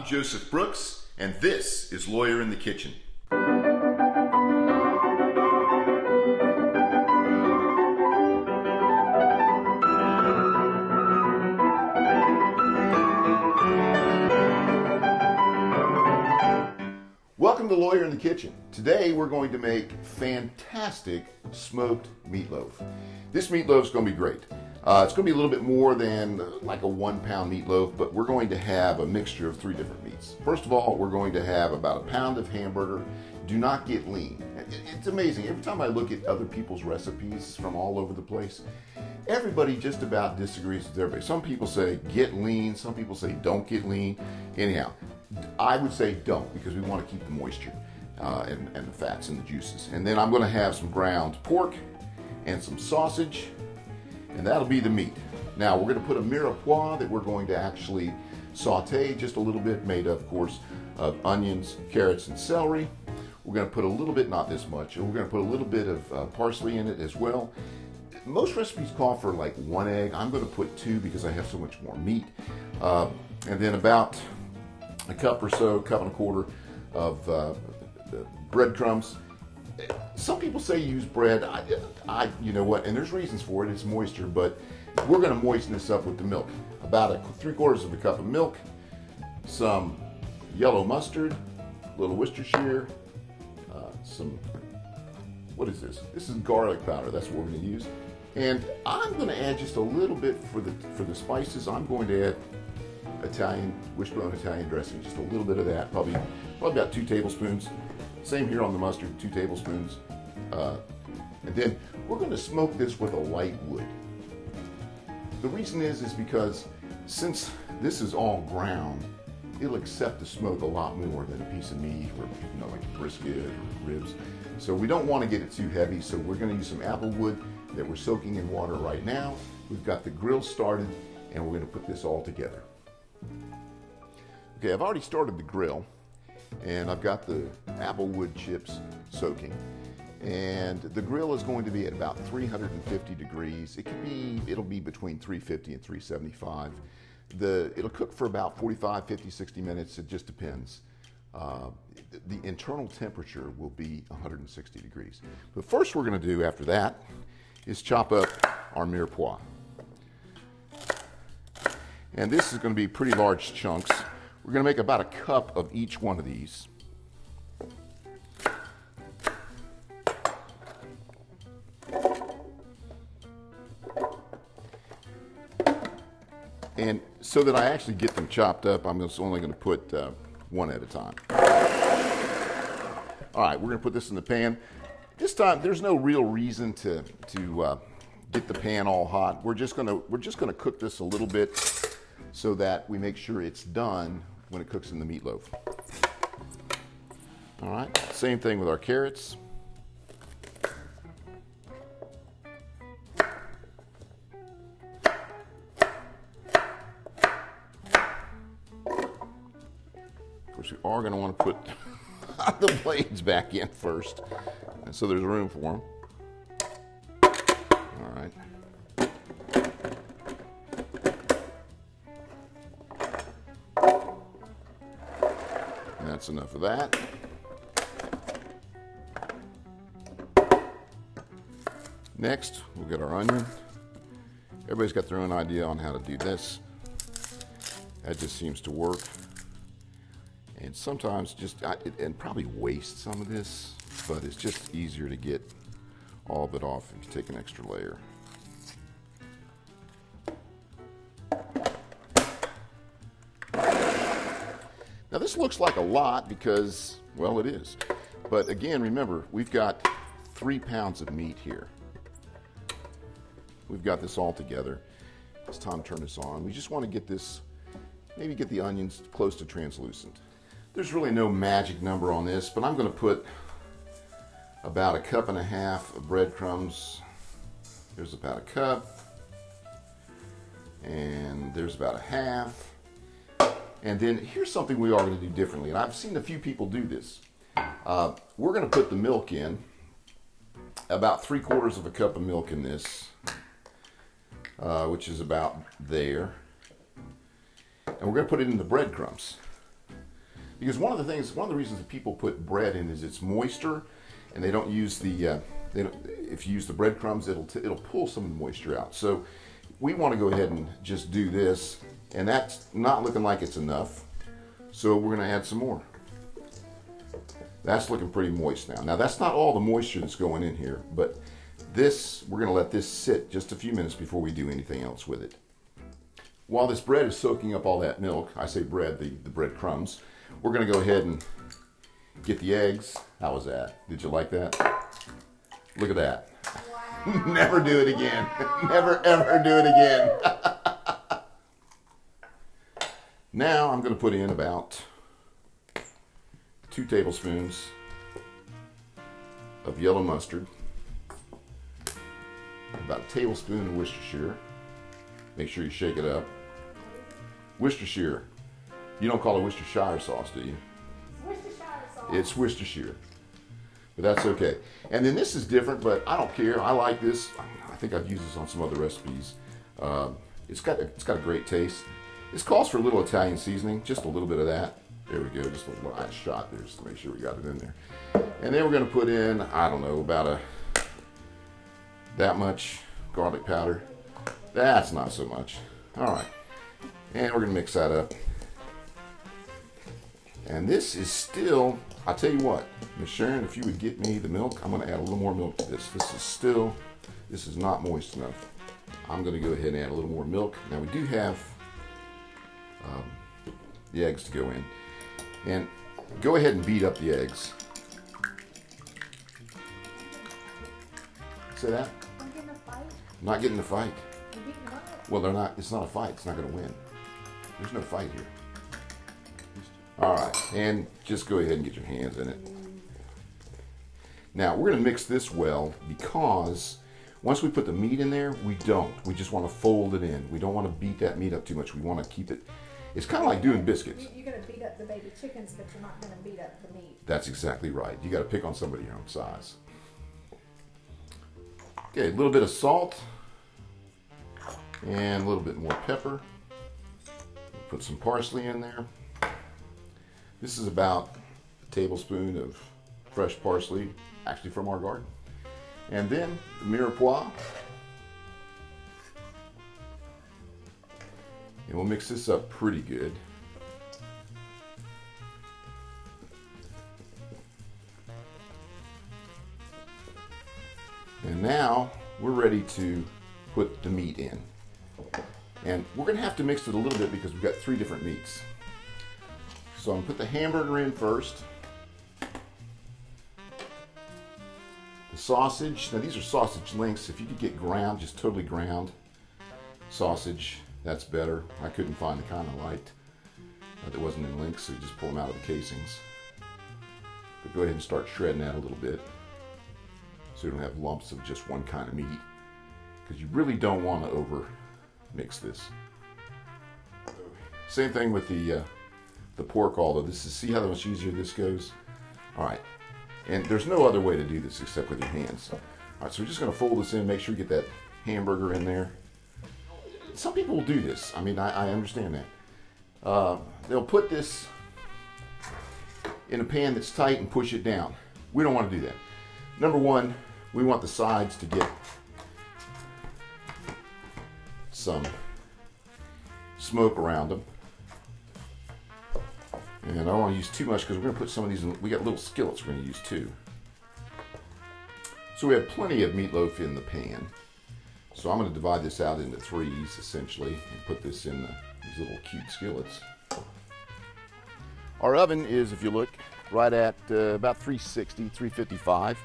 Joseph Brooks, and this is Lawyer in the Kitchen. Welcome to Lawyer in the Kitchen. Today we're going to make fantastic smoked meatloaf. This meatloaf is going to be great. It's going to be a little bit more than like a 1 pound meatloaf, but we're going to have a mixture of 3 different meats. First of all, we're going to have about 1 pound of hamburger. Do not get lean. It's amazing. Every time I look at other people's recipes from all over the place, everybody just about disagrees with everybody. Some people say get lean, some people say don't get lean. Anyhow, I would say don't, because we want to keep the moisture and the fats and the juices. And then I'm going to have some ground pork and some sausage, and that'll be the meat. Now we're going to put a mirepoix that we're going to actually saute just a little bit, made of course of onions, carrots, and celery. We're going to put a little bit, not this much, we're going to put a little bit of parsley in it as well. Most recipes call for like 1 egg. I'm going to put 2 because I have so much more meat. And then about a cup or so, cup and a quarter of breadcrumbs. Some people say use bread. You know what, and there's reasons for it. It's moisture, but we're going to moisten this up with the milk. About 3/4 of a cup of milk, some yellow mustard, a little Worcestershire, some, what is this? This is garlic powder. That's what we're going to use. And I'm going to add just a little bit for the spices. I'm going to add wishbone Italian dressing, just a little bit of that, probably about 2 tablespoons. Same here on the mustard, 2 tablespoons. And then we're going to smoke this with a light wood. The reason is because since this is all ground, it'll accept the smoke a lot more than a piece of meat or like a brisket or ribs. So we don't want to get it too heavy, so we're going to use some apple wood that we're soaking in water right now. We've got the grill started, and we're going to put this all together. Okay, I've already started the grill, and I've got the apple wood chips soaking. And the grill is going to be at about 350 degrees. It'll be between 350 and 375. It'll cook for about 45, 50, 60 minutes. It just depends. The internal temperature will be 160 degrees. But first we're going to do after that is chop up our mirepoix. And this is going to be pretty large chunks. We're going to make about a cup of each one of these. And so that I actually get them chopped up, I'm just only going to put 1 at a time. All right, we're going to put this in the pan. This time, there's no real reason to get the pan all hot. We're just going to cook this a little bit so that we make sure it's done when it cooks in the meatloaf. All right, same thing with our carrots. Of course, we are going to want to put the blades back in first, and so there's room for them. All right. That's enough of that. Next, we'll get our onion. Everybody's got their own idea on how to do this. That just seems to work. And sometimes and probably waste some of this, but it's just easier to get all of it off if you take an extra layer. Now this looks like a lot because, well, it is. But again, remember, we've got 3 pounds of meat here. We've got this all together. It's time to turn this on. We just want to get this, maybe get the onions close to translucent. There's really no magic number on this, but I'm going to put about 1.5 cups of breadcrumbs. There's about 1 cup. And there's about 1/2. And then here's something we are going to do differently, and I've seen a few people do this. We're going to put the milk in, about 3/4 cup of milk in this, which is about there. And we're going to put it in the breadcrumbs. Because one of the reasons that people put bread in is it's moister, and they don't use the, if you use the breadcrumbs, it'll pull some of the moisture out. So we want to go ahead and just do this, and that's not looking like it's enough. So we're going to add some more. That's looking pretty moist now. Now that's not all the moisture that's going in here, but this, we're going to let this sit just a few minutes before we do anything else with it. While this bread is soaking up all that milk, I say bread, the breadcrumbs, we're going to go ahead and get the eggs. How was that? Did you like that? Look at that. Wow. Never do it again. Wow. Never ever do it again. Now I'm going to put in about 2 tablespoons of yellow mustard, about a tablespoon of Worcestershire. Make sure you shake it up. Worcestershire. You don't call it Worcestershire sauce, do you? Worcestershire sauce. It's Worcestershire. But that's okay. And then this is different, but I don't care. I like this. I think I've used this on some other recipes. It's got a great taste. This calls for a little Italian seasoning, just a little bit of that. There we go, just a little shot there just to make sure we got it in there. And then we're going to put in, I don't know, about that much garlic powder. That's not so much. All right. And we're going to mix that up. And this is still, I'll tell you what, Miss Sharon, if you would get me the milk, I'm going to add a little more milk to this. This is not moist enough. I'm going to go ahead and add a little more milk. Now we do have the eggs to go in. And go ahead and beat up the eggs. Say that? I'm getting a fight. I'm not getting a fight. You're beating them up. Well, they're not. It's not a fight. It's not going to win. There's no fight here. All right, and just go ahead and get your hands in it. Now we're going to mix this well because once we put the meat in there, we just want to fold it in. We don't want to beat that meat up too much. We want to keep it. It's kind of like doing biscuits. You're going to beat up the baby chickens, but you're not going to beat up the meat. That's exactly right. You got to pick on somebody your own size. Okay, a little bit of salt and a little bit more pepper. Put some parsley in there. This is about a tablespoon of fresh parsley, actually from our garden. And then the mirepoix. And we'll mix this up pretty good. And now we're ready to put the meat in. And we're going to have to mix it a little bit because we've got 3 different meats. So I'm going to put the hamburger in first. The sausage. Now these are sausage links. If you could get ground, just totally ground sausage, that's better. I couldn't find the kind I liked that wasn't in links, so you just pull them out of the casings. But go ahead and start shredding that a little bit so you don't have lumps of just one kind of meat, because you really don't want to over mix this. Same thing with the pork, although see how much easier this goes? All right, and there's no other way to do this except with your hands. All right, so we're just going to fold this in, make sure you get that hamburger in there. Some people will do this. I mean, I understand that. They'll put this in a pan that's tight and push it down. We don't want to do that. Number one, we want the sides to get some smoke around them. And I don't want to use too much because we're going to put some of these in. We got little skillets we're going to use too. So we have plenty of meatloaf in the pan. So I'm going to divide this out into 3s essentially and put this in these little cute skillets. Our oven is, if you look, right at about 360, 355.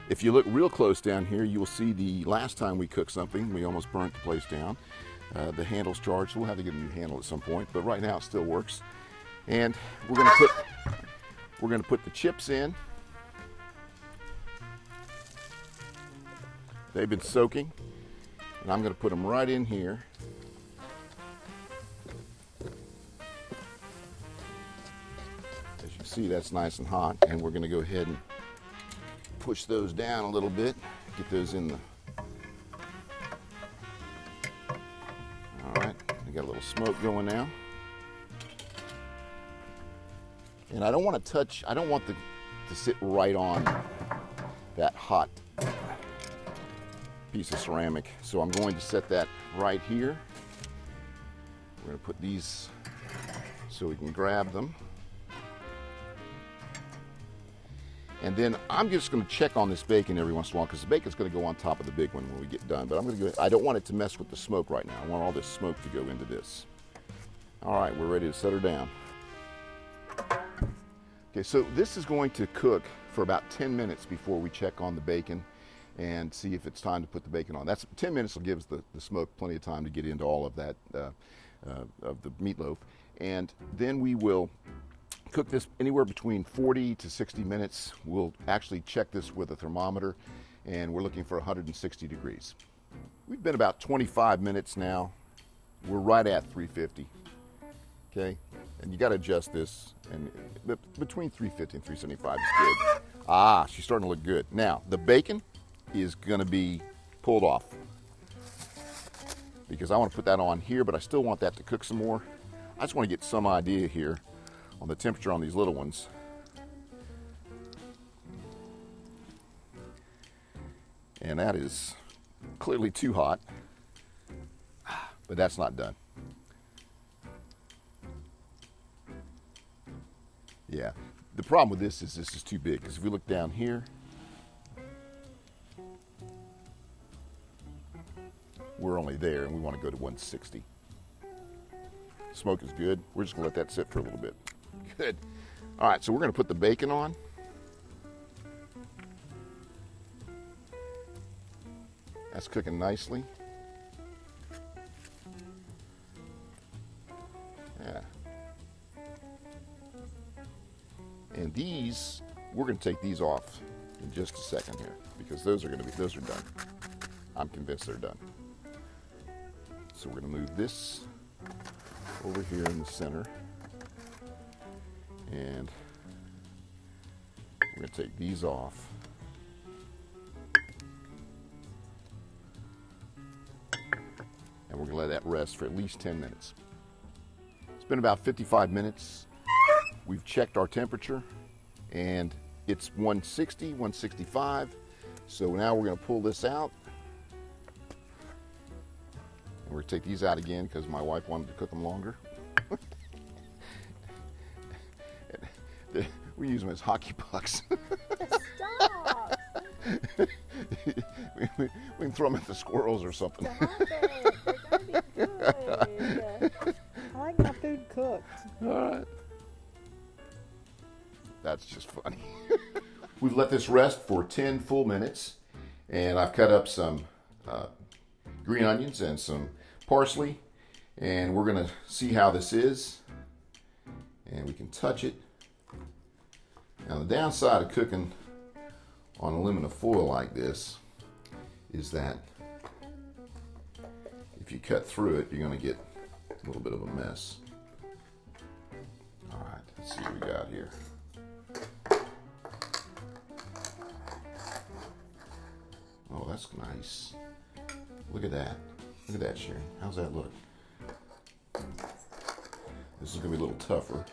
If you look real close down here, you will see the last time we cooked something, we almost burnt the place down. The handle's charged, so we'll have to get a new handle at some point, but right now it still works. And we're going to put the chips in. They've been soaking, and I'm going to put them right in here. As you can see, that's nice and hot, and we're going to go ahead and push those down a little bit, get those in the. All right, we got a little smoke going now. And I don't want to touch, I don't want to sit right on that hot piece of ceramic. So I'm going to set that right here. We're going to put these so we can grab them. And then I'm just going to check on this bacon every once in a while, because the bacon's going to go on top of the big one when we get done. But I'm going to go, I don't want it to mess with the smoke right now. I want all this smoke to go into this. All right, we're ready to set her down. Okay, so this is going to cook for about 10 minutes before we check on the bacon and see if it's time to put the bacon on. That's 10 minutes will give the smoke plenty of time to get into all of that of the meatloaf. And then we will cook this anywhere between 40 to 60 minutes. We'll actually check this with a thermometer, and we're looking for 160 degrees. We've been about 25 minutes now. We're right at 350. Okay, and you got to adjust this, and between 350 and 375 is good. Ah, she's starting to look good. Now, the bacon is going to be pulled off because I want to put that on here, but I still want that to cook some more. I just want to get some idea here on the temperature on these little ones. And that is clearly too hot, but that's not done. Yeah, the problem with this is too big, because if we look down here, we're only there, and we want to go to 160. Smoke is good. We're just going to let that sit for a little bit. Good. All right, so we're going to put the bacon on. That's cooking nicely. Yeah. And these, we're going to take these off in just a second here, because those are done. I'm convinced they're done. So we're going to move this over here in the center, and we're going to take these off. And we're going to let that rest for at least 10 minutes. It's been about 55 minutes. We've checked our temperature, and it's 160, 165. So now we're going to pull this out. And we're going to take these out again because my wife wanted to cook them longer. We use them as hockey pucks. Stop! we can throw them at the squirrels or something. Stop it. They're gonna be good. I like my food cooked. All right. That's just funny. We've let this rest for 10 full minutes, and I've cut up some green onions and some parsley, and we're going to see how this is, and we can touch it. Now, the downside of cooking on aluminum foil like this is that if you cut through it, you're going to get a little bit of a mess. All right, let's see what we got here. Oh, that's nice. Look at that. Look at that, Sharon. How's that look? This is going to be a little tougher.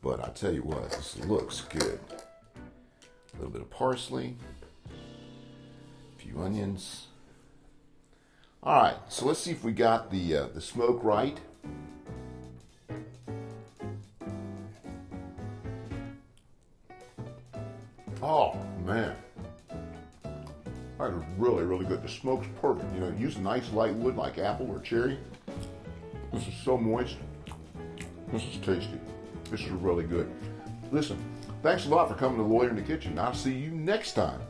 But I tell you what, this looks good. A little bit of parsley, a few onions. All right, so let's see if we got the smoke right. Oh man, that is really, really good. The smoke's perfect. You know, use a nice light wood like apple or cherry. This is so moist. This is tasty. This is really good. Listen, thanks a lot for coming to Lawyer in the Kitchen. I'll see you next time.